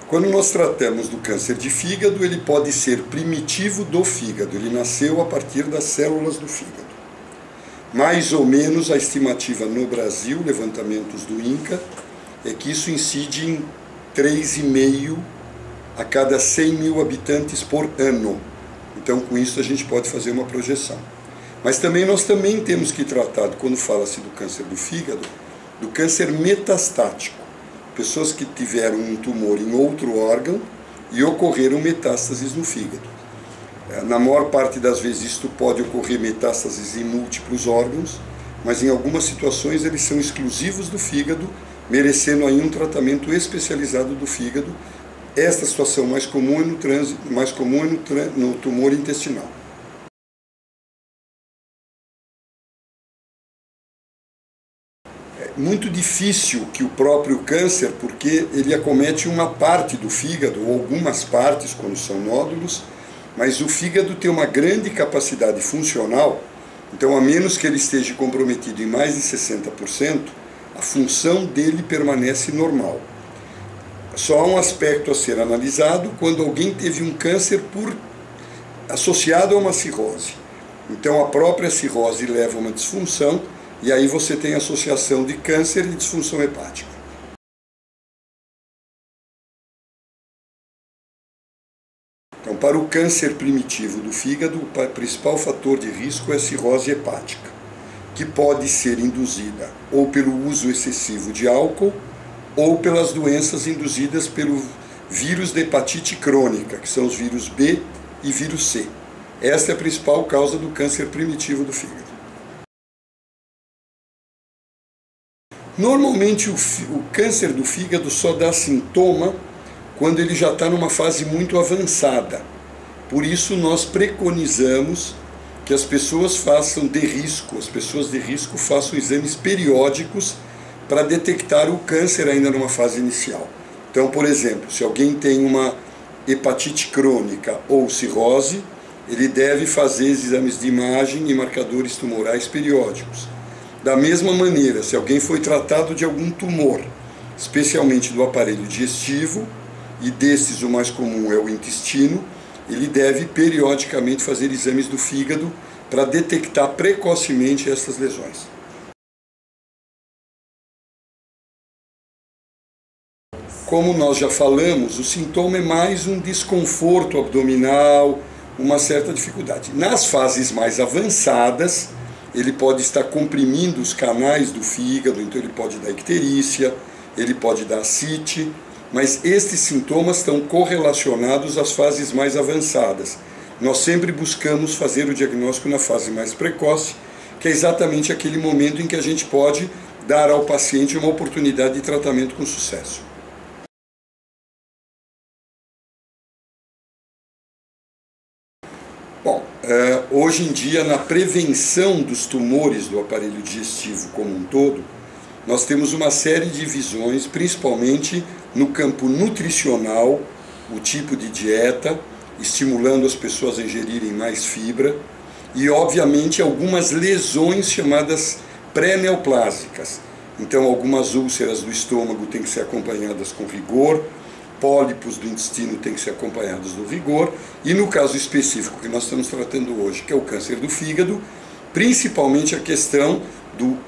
Quando nós tratamos do câncer de fígado, ele pode ser primitivo do fígado, ele nasceu a partir das células do fígado. Mais ou menos a estimativa no Brasil, levantamentos do INCA, é que isso incide em 3,5 a cada 100 mil habitantes por ano. Então, com isso, a gente pode fazer uma projeção. Mas nós também temos que tratar, quando fala-se do câncer do fígado, do câncer metastático. Pessoas que tiveram um tumor em outro órgão e ocorreram metástases no fígado. Na maior parte das vezes isto pode ocorrer metástases em múltiplos órgãos, mas em algumas situações eles são exclusivos do fígado, merecendo aí um tratamento especializado do fígado. Esta situação mais comum é no tumor intestinal. Muito difícil que o próprio câncer, porque ele acomete uma parte do fígado, ou algumas partes quando são nódulos, mas o fígado tem uma grande capacidade funcional, então a menos que ele esteja comprometido em mais de 60%, a função dele permanece normal. Só há um aspecto a ser analisado quando alguém teve um câncer associado a uma cirrose. Então a própria cirrose leva a uma disfunção, e aí você tem associação de câncer e disfunção hepática. Então, para o câncer primitivo do fígado, o principal fator de risco é a cirrose hepática, que pode ser induzida ou pelo uso excessivo de álcool ou pelas doenças induzidas pelo vírus da hepatite crônica, que são os vírus B e vírus C. Esta é a principal causa do câncer primitivo do fígado. Normalmente o câncer do fígado só dá sintoma quando ele já está numa fase muito avançada. Por isso nós preconizamos que as pessoas de risco façam exames periódicos para detectar o câncer ainda numa fase inicial. Então, por exemplo, se alguém tem uma hepatite crônica ou cirrose, ele deve fazer exames de imagem e marcadores tumorais periódicos. Da mesma maneira, se alguém foi tratado de algum tumor, especialmente do aparelho digestivo, e desses o mais comum é o intestino, ele deve periodicamente fazer exames do fígado para detectar precocemente essas lesões. Como nós já falamos, o sintoma é mais um desconforto abdominal, uma certa dificuldade. Nas fases mais avançadas, ele pode estar comprimindo os canais do fígado, então ele pode dar icterícia, ele pode dar ascite, mas estes sintomas estão correlacionados às fases mais avançadas. Nós sempre buscamos fazer o diagnóstico na fase mais precoce, que é exatamente aquele momento em que a gente pode dar ao paciente uma oportunidade de tratamento com sucesso. Bom, hoje em dia, na prevenção dos tumores do aparelho digestivo como um todo, nós temos uma série de visões, principalmente no campo nutricional, o tipo de dieta, estimulando as pessoas a ingerirem mais fibra, e obviamente algumas lesões chamadas pré-neoplásicas. Então algumas úlceras do estômago têm que ser acompanhadas com rigor, pólipos do intestino têm que ser acompanhados do rigor, e no caso específico que nós estamos tratando hoje, que é o câncer do fígado, principalmente a questão do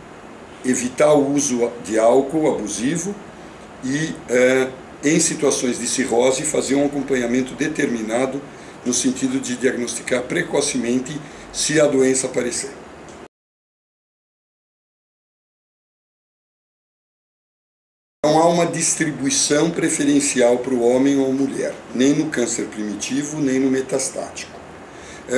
evitar o uso de álcool abusivo e, em situações de cirrose, fazer um acompanhamento determinado no sentido de diagnosticar precocemente se a doença aparecer. Não há uma distribuição preferencial para o homem ou mulher, nem no câncer primitivo, nem no metastático.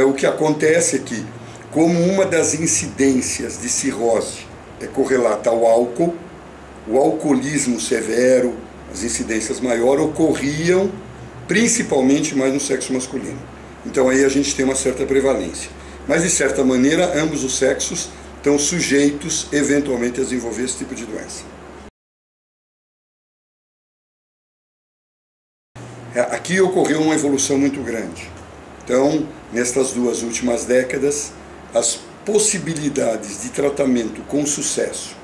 O que acontece é que, como uma das incidências de cirrose é correlata ao álcool, o alcoolismo severo, as incidências maiores, ocorriam principalmente mais no sexo masculino. Então aí a gente tem uma certa prevalência. Mas de certa maneira, ambos os sexos estão sujeitos eventualmente a desenvolver esse tipo de doença. Aqui ocorreu uma evolução muito grande. Então, nestas 2 últimas décadas, as possibilidades de tratamento com sucesso,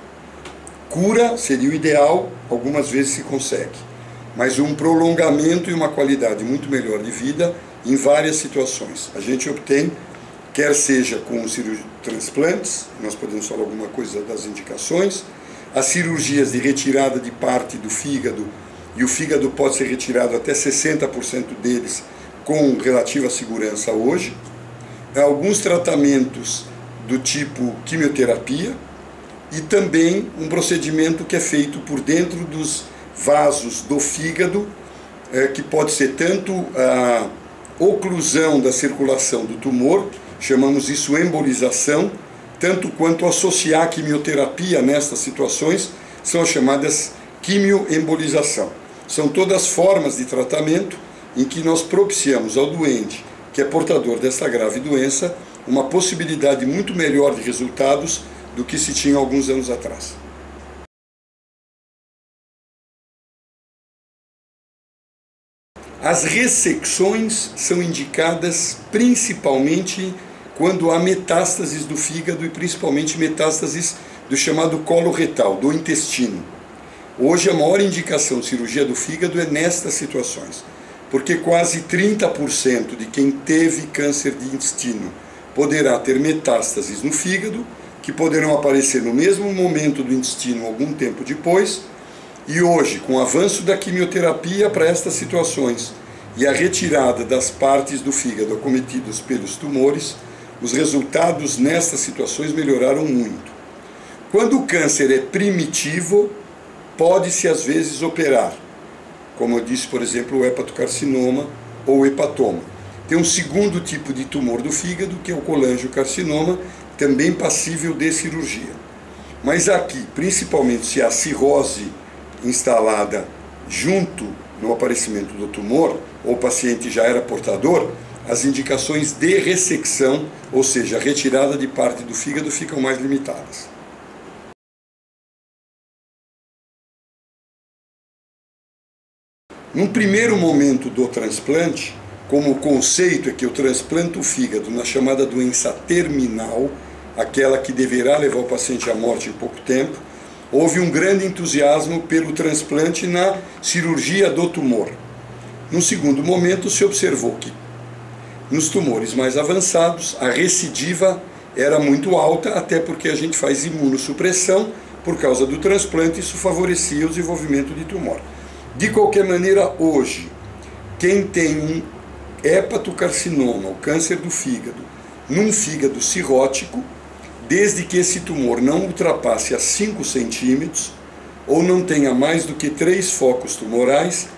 cura seria o ideal, algumas vezes se consegue, mas um prolongamento e uma qualidade muito melhor de vida em várias situações. A gente obtém, quer seja com transplantes, nós podemos falar alguma coisa das indicações, as cirurgias de retirada de parte do fígado, e o fígado pode ser retirado até 60% deles com relativa segurança hoje, alguns tratamentos do tipo quimioterapia e também um procedimento que é feito por dentro dos vasos do fígado, que pode ser tanto a oclusão da circulação do tumor, chamamos isso embolização, tanto quanto associar a quimioterapia nestas situações, são as chamadas quimioembolização. São todas formas de tratamento em que nós propiciamos ao doente, que é portador dessa grave doença, uma possibilidade muito melhor de resultados do que se tinha alguns anos atrás. As ressecções são indicadas principalmente quando há metástases do fígado e principalmente metástases do chamado colo retal, do intestino. Hoje a maior indicação de cirurgia do fígado é nestas situações, porque quase 30% de quem teve câncer de intestino poderá ter metástases no fígado, que poderão aparecer no mesmo momento do intestino algum tempo depois. E hoje, com o avanço da quimioterapia para estas situações e a retirada das partes do fígado acometidas pelos tumores, os resultados nestas situações melhoraram muito. Quando o câncer é primitivo, pode-se às vezes operar, como eu disse, por exemplo, o hepatocarcinoma ou o hepatoma. Tem um segundo tipo de tumor do fígado, que é o colangiocarcinoma, também passível de cirurgia. Mas aqui, principalmente se há cirrose instalada junto no aparecimento do tumor, ou o paciente já era portador, as indicações de ressecção, ou seja, a retirada de parte do fígado, ficam mais limitadas. Num primeiro momento do transplante, como o conceito é que eu transplanto o fígado na chamada doença terminal, aquela que deverá levar o paciente à morte em pouco tempo, houve um grande entusiasmo pelo transplante na cirurgia do tumor. Num segundo momento, se observou que nos tumores mais avançados, a recidiva era muito alta, até porque a gente faz imunossupressão por causa do transplante, isso favorecia o desenvolvimento de tumor. De qualquer maneira, hoje, quem tem um hepatocarcinoma, o câncer do fígado, num fígado cirrótico, desde que esse tumor não ultrapasse a 5 centímetros ou não tenha mais do que 3 focos tumorais,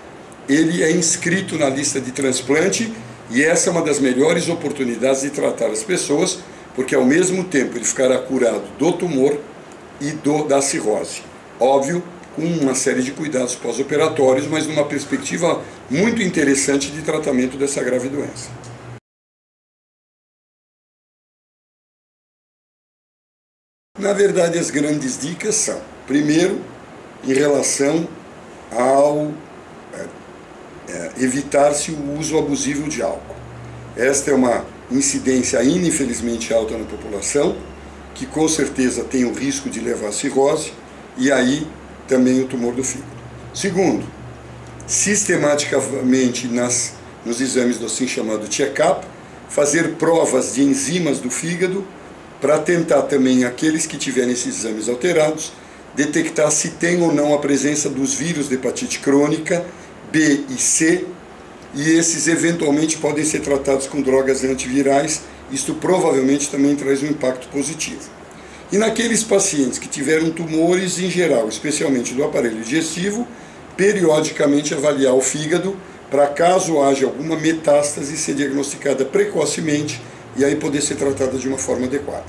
ele é inscrito na lista de transplante, e essa é uma das melhores oportunidades de tratar as pessoas, porque ao mesmo tempo ele ficará curado do tumor e da cirrose. Óbvio, com uma série de cuidados pós-operatórios, mas numa perspectiva muito interessante de tratamento dessa grave doença. Na verdade, as grandes dicas são, primeiro, em relação ao evitar-se o uso abusivo de álcool. Esta é uma incidência infelizmente alta na população, que com certeza tem o risco de levar a cirrose e aí também o tumor do fígado. Segundo, sistematicamente nos exames do assim chamado check-up, fazer provas de enzimas do fígado para tentar também aqueles que tiverem esses exames alterados, detectar se tem ou não a presença dos vírus de hepatite crônica, B e C, e esses eventualmente podem ser tratados com drogas antivirais, isto provavelmente também traz um impacto positivo. E naqueles pacientes que tiveram tumores em geral, especialmente do aparelho digestivo, periodicamente avaliar o fígado para caso haja alguma metástase ser diagnosticada precocemente e aí poder ser tratada de uma forma adequada.